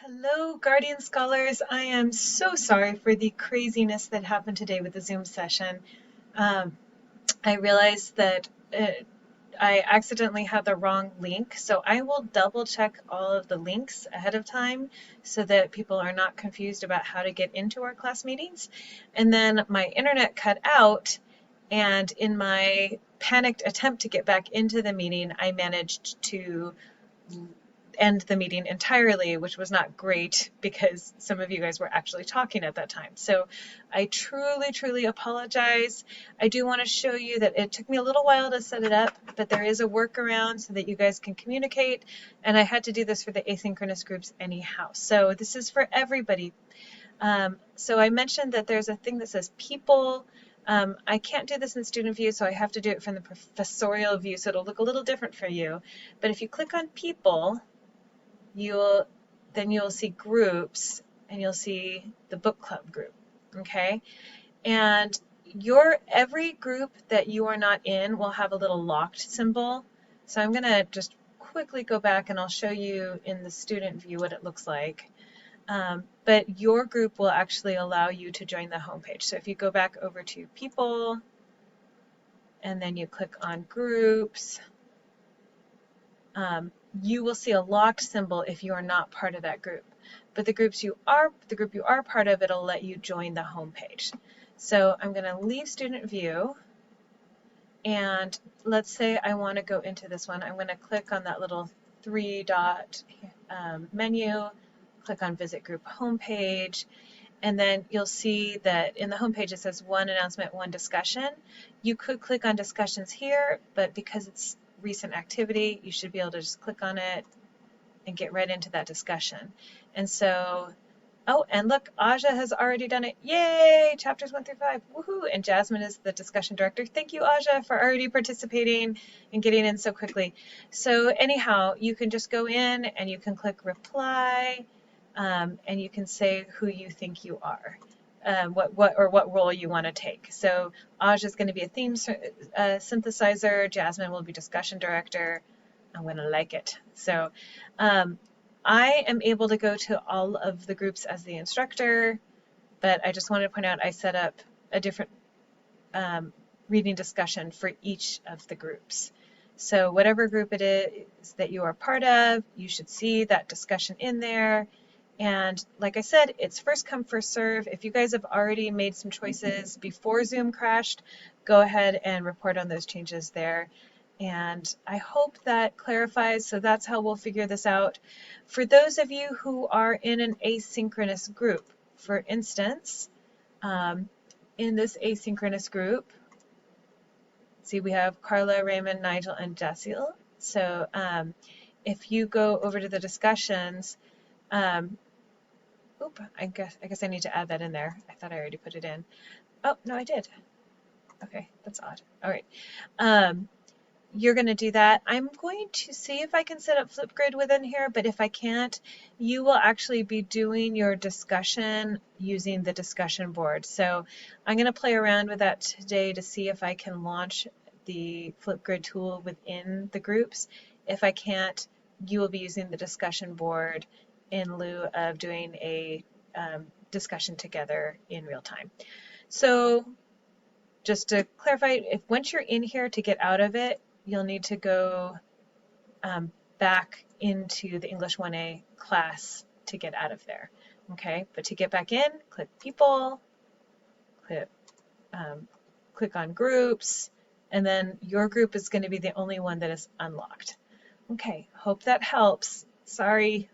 Hello, Guardian Scholars. I am so sorry for the craziness that happened today with the Zoom session. Um, I realized that I accidentally had the wrong link, so I will double check all of the links ahead of time so that people are not confused about how to get into our class meetings. And then my internet cut out, and in my panicked attempt to get back into the meeting, I managed to end the meeting entirely, which was not great because some of you guys were actually talking at that time. So I truly, truly apologize. I do want to show you that it took me a little while to set it up, but there is a workaround so that you guys can communicate. And I had to do this for the asynchronous groups anyhow. So this is for everybody. So I mentioned that there's a thing that says people. I can't do this in student view, so I have to do it from the professorial view, so it'll look a little different for you. But if you click on people, you'll see groups, and you'll see the book club group, okay? And every group that you are not in will have a little locked symbol. So I'm gonna just quickly go back and I'll show you in the student view what it looks like. But your group will actually allow you to join the homepage. So if you go back over to people, and then you click on groups, you will see a locked symbol if you are not part of that group. But the group you are part of, it'll let you join the home page. So I'm going to leave student view, and let's say I want to go into this one. I'm going to click on that little three-dot menu, click on visit group homepage, and then you'll see that in the homepage it says one announcement, one discussion. You could click on discussions here, but because it's recent activity, you should be able to just click on it and get right into that discussion. And so, oh, and look, Aja has already done it. Yay! Chapters 1 through 5. Woohoo! And Jasmine is the discussion director. Thank you, Aja, for already participating and getting in so quickly. So anyhow, you can just go in and you can click reply, and you can say who you think you are. What role you want to take. So Aja is going to be a theme synthesizer. Jasmine will be discussion director. I'm going to like it. So I am able to go to all of the groups as the instructor, but I just wanted to point out I set up a different reading discussion for each of the groups. So whatever group it is that you are part of, you should see that discussion in there. And like I said, it's first come, first serve. If you guys have already made some choices before Zoom crashed, go ahead and report on those changes there. And I hope that clarifies, so that's how we'll figure this out. For those of you who are in an asynchronous group, for instance, in this asynchronous group, see we have Carla, Raymond, Nigel, and Jasil. So if you go over to the discussions, I guess I need to add that in there. I thought I already put it in. Oh, no, I did. Okay, that's odd. All right. You're going to do that. I'm going to see if I can set up Flipgrid within here, but if I can't, you will actually be doing your discussion using the discussion board. So I'm going to play around with that today to see if I can launch the Flipgrid tool within the groups. If I can't, you will be using the discussion board in lieu of doing a discussion together in real time. So just to clarify, once you're in here, to get out of it, you'll need to go back into the English 1A class to get out of there. Okay, but to get back in, click people, click on groups, and then your group is going to be the only one that is unlocked. Okay, hope that helps. Sorry